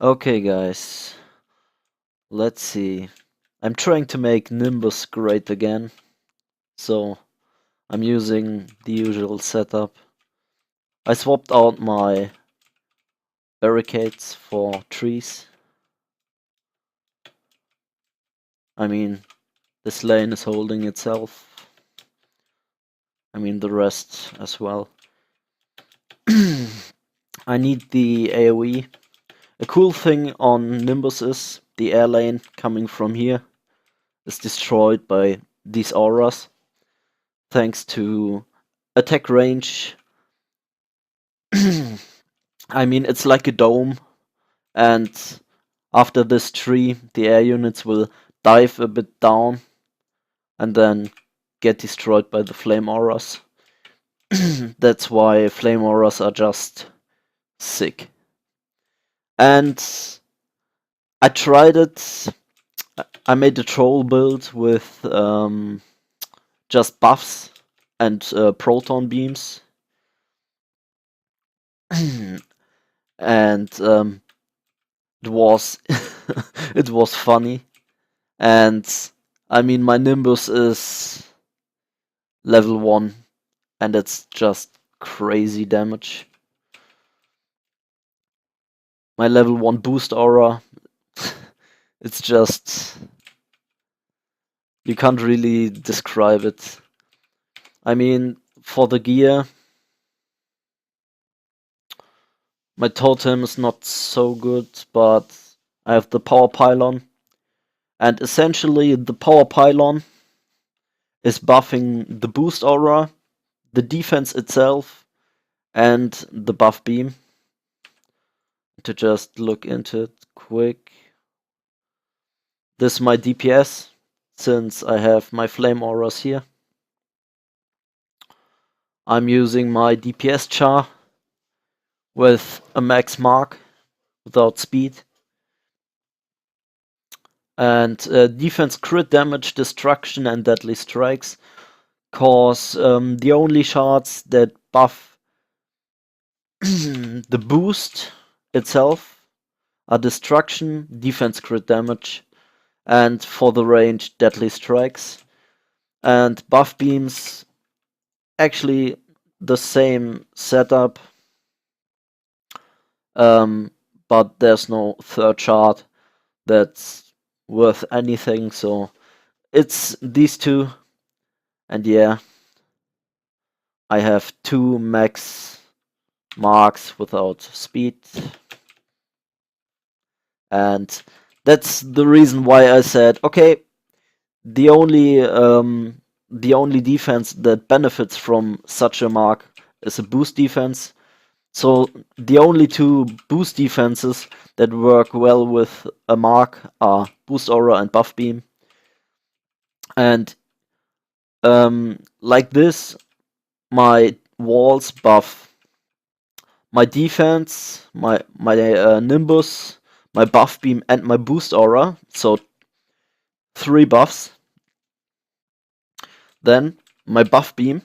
Okay, guys, let's see. I'm trying to make Nimbus great again, so I'm using the usual setup. I swapped out my barricades for trees. I mean, this lane is holding itself. I mean, the rest as well. I need the AoE. A cool thing on Nimbus is the air lane coming from here is destroyed by these auras, thanks to attack range. I mean, it's like a dome, and after this tree, the air units will dive a bit down and then get destroyed by the flame auras. That's why flame auras are just sick. And I tried it. I made a troll build with just buffs and proton beams. And it was it was funny. And I mean, my Nimbus is level 1 and it's just crazy damage. My level 1 boost aura, it's just, you can't really describe it. I mean, for the gear, my totem is not so good, but I have the power pylon. And essentially, the power pylon is buffing the boost aura, the defense itself, and the buff beam. To just look into it quick. This is my DPS, since I have my flame auras here. I'm using my DPS char with a max mark without speed. And defense, crit damage, destruction, and deadly strikes cause the only shards that buff the boost itself are destruction, defense, crit damage, and for the range, deadly strikes. And buff beams, actually the same setup, but there's no third shard that's worth anything, so it's these two. And yeah, I have 2 max marks without speed, and that's the reason why I said, okay, the only defense that benefits from such a mark is a boost defense. So the only 2 boost defenses that work well with a mark are boost aura and buff beam. And like this, my walls buff my defense, my Nimbus, my buff beam, and my boost aura. So 3 buffs. Then my buff beam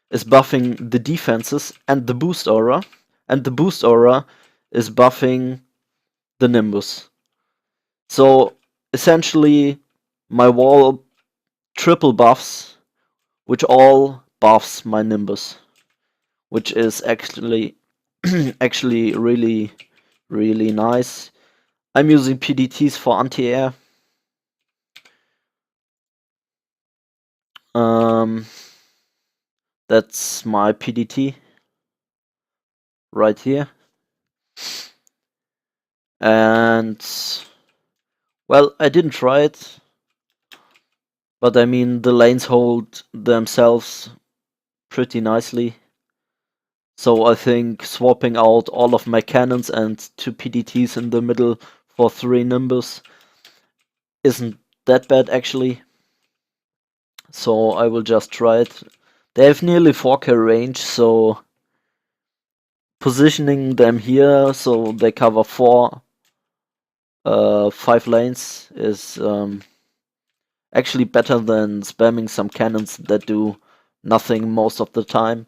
is buffing the defenses and the boost aura, and the boost aura is buffing the Nimbus. So essentially, my wall triple buffs, which all buffs my Nimbus, which is actually really nice. I'm using PDTs for anti-air. That's my PDT right here. And well, I didn't try it, but I mean the lanes hold themselves pretty nicely. So I think swapping out all of my cannons and 2 PDTs in the middle for 3 Nimbus isn't that bad actually. So I will just try it. They have nearly 4K range, so positioning them here so they cover 5 lanes is actually better than spamming some cannons that do nothing most of the time.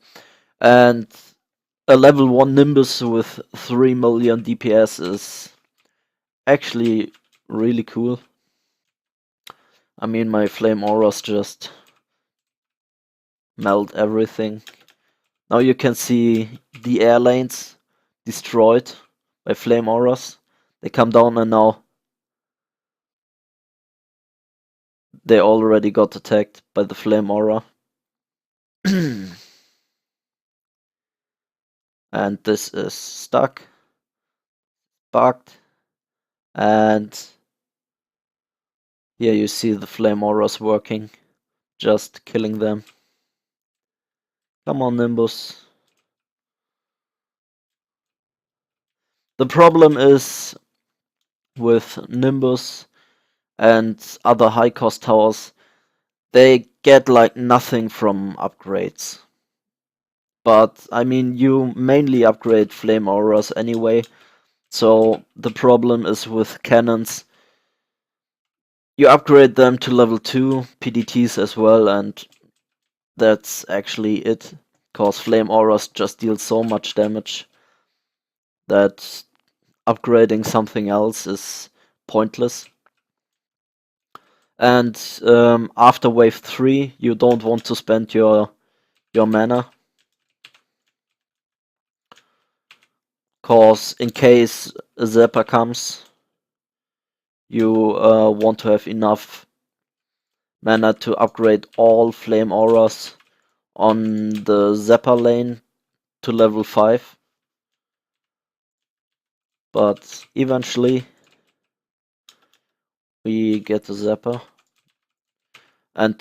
And a level 1 Nimbus with 3 million DPS is actually really cool. I mean, my flame auras just melt everything. Now you can see the air lanes destroyed by flame auras. They come down and now they already got attacked by the flame aura. And this is stuck, bugged, and here you see the flame auras working, just killing them. Come on, Nimbus. The problem is with Nimbus and other high cost towers, they get like nothing from upgrades. But I mean, you mainly upgrade flame auras anyway, so the problem is with cannons. You upgrade them to level 2 PDTs as well, and that's actually it. Cause flame auras just deal so much damage that upgrading something else is pointless. And after wave 3, you don't want to spend your mana. Cause in case a Zapper comes, you want to have enough mana to upgrade all flame auras on the Zapper lane to level 5. But eventually we get a Zapper. And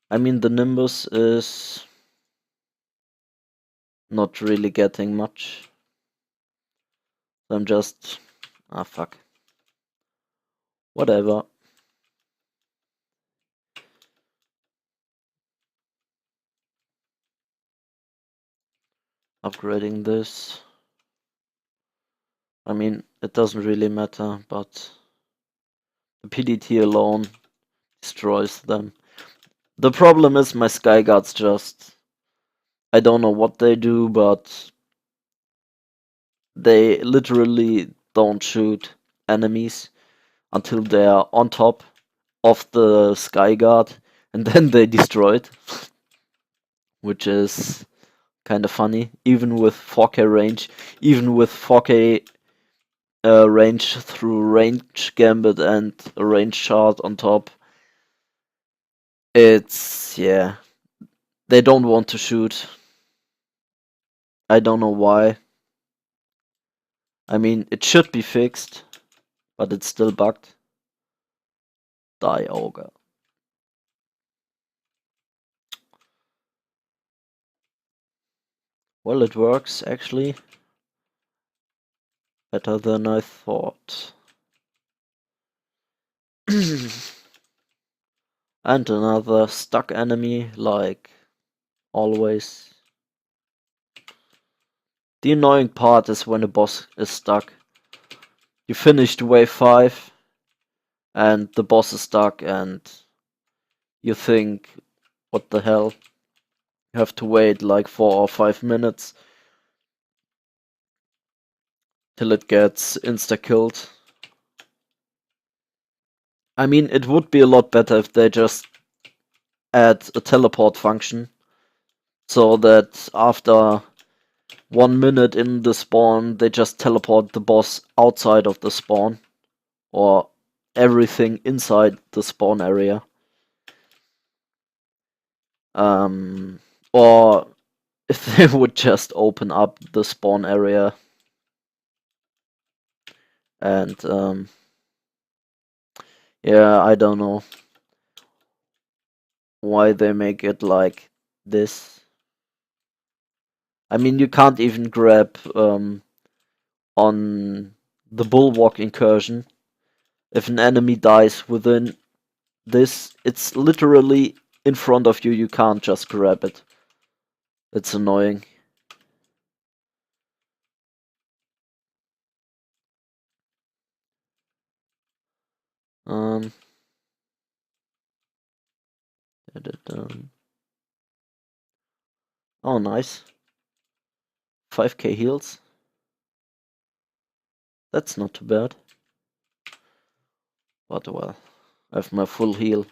I mean, the Nimbus is not really getting much. So I'm just... ah, fuck. Whatever. Upgrading this. I mean, it doesn't really matter, but the PDT alone destroys them. The problem is my Sky Guards just... I don't know what they do, but they literally don't shoot enemies until they're on top of the Sky Guard, and then they destroy it. Which is kind of funny, even with 4K range, even with 4K range through range gambit and a range shard on top. It's, yeah, they don't want to shoot. I don't know why. I mean, it should be fixed, but it's still bugged. Die, Ogre. Well, it works, actually. Better than I thought. And another stuck enemy, like always. The annoying part is when a boss is stuck. You finished wave 5 and the boss is stuck and you think, what the hell? You have to wait like 4 or 5 minutes till it gets insta-killed. I mean, it would be a lot better if they just add a teleport function so that after 1 minute in the spawn, they just teleport the boss outside of the spawn or everything inside the spawn area. Or if they would just open up the spawn area and yeah, I don't know why they make it like this. I mean, you can't even grab on the bulwark incursion. If an enemy dies within this, it's literally in front of you, you can't just grab it. It's annoying. Um, oh, nice. 5k heals. That's not too bad. But well, I have my full heal.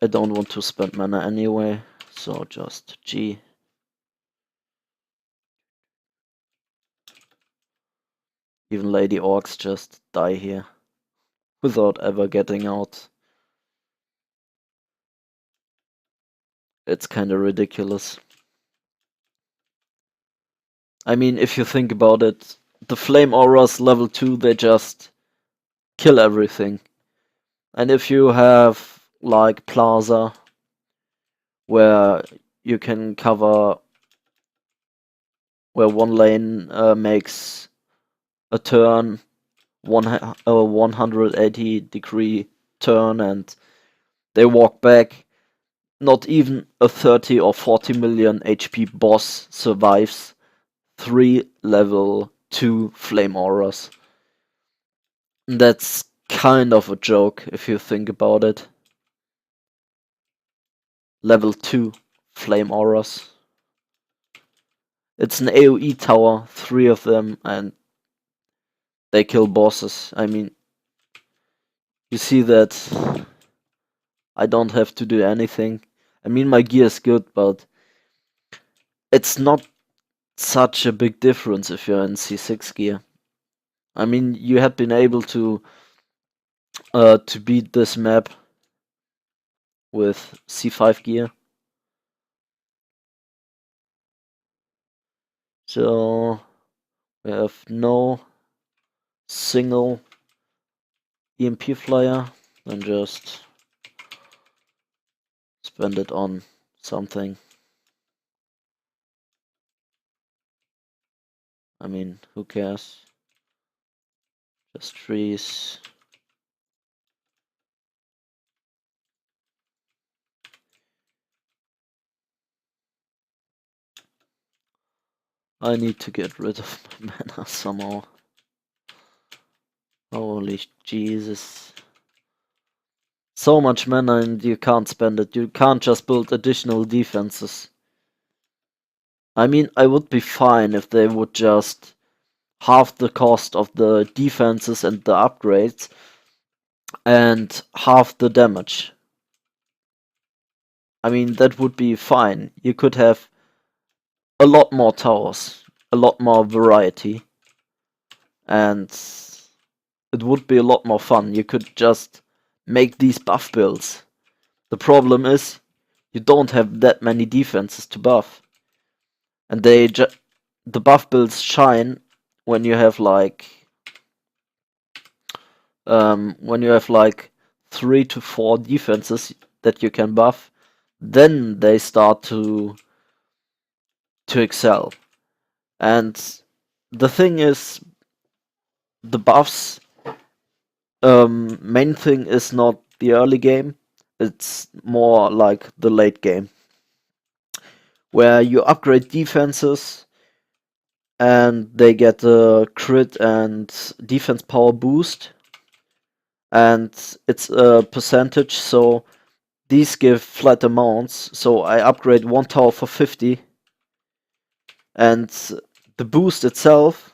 I don't want to spend mana anyway, so just G. Even Lady Orcs just die here without ever getting out. It's kinda ridiculous. I mean, if you think about it, the Flame Auras level 2, they just kill everything. And if you have like Plaza, where you can cover, where one lane makes a turn, 180-degree turn, and they walk back, not even a 30 or 40 million HP boss survives 3 level 2 Flame Auras. That's kind of a joke if you think about it. Level 2 Flame Auras. It's an AoE tower, 3 of them, and they kill bosses. I mean, you see that I don't have to do anything. I mean, my gear is good, but it's not such a big difference if you're in C6 gear. I mean, you had been able to beat this map with C5 gear. So we have no single EMP flyer, then just spend it on something. I mean, who cares? Just trees. I need to get rid of my mana somehow. Holy Jesus. So much mana and you can't spend it. You can't just build additional defenses. I mean, I would be fine if they would just half the cost of the defenses and the upgrades and half the damage. I mean, that would be fine. You could have a lot more towers, a lot more variety, and it would be a lot more fun. You could just make these buff builds. The problem is, you don't have that many defenses to buff. And the buff builds shine when you have like 3 to 4 defenses that you can buff, then they start to excel. And the thing is, the buffs, main thing is not the early game, it's more like the late game, where you upgrade defenses and they get a crit and defense power boost, and it's a percentage, so these give flat amounts. So I upgrade one tower for 50, and the boost itself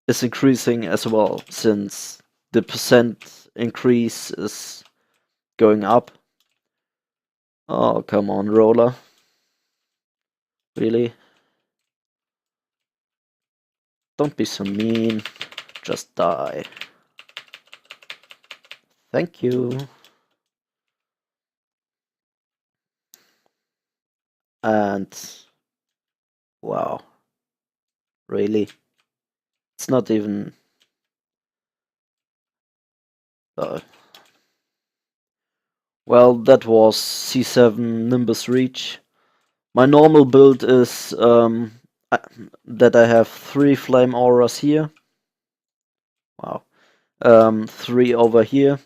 is increasing as well, since the percent increase is going up. Oh, come on, roller. Really? Don't be so mean. Just die. Thank you. And wow. Really? It's not even well, that was C7 Nimbus Reach. My normal build is that I have 3 Flame Auras here. Wow. 3 over here.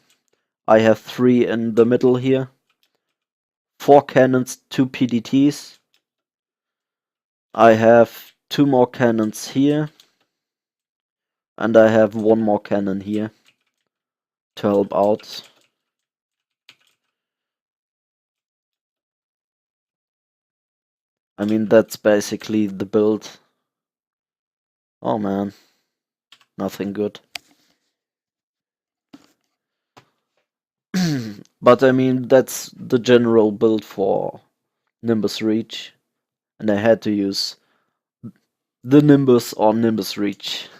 I have 3 in the middle here. 4 cannons, 2 PDTs. I have 2 more cannons here. And I have 1 more cannon here to help out. I mean, that's basically the build. Oh man, nothing good. But I mean, that's the general build for Nimbus Reach, and I had to use the Nimbus or Nimbus Reach.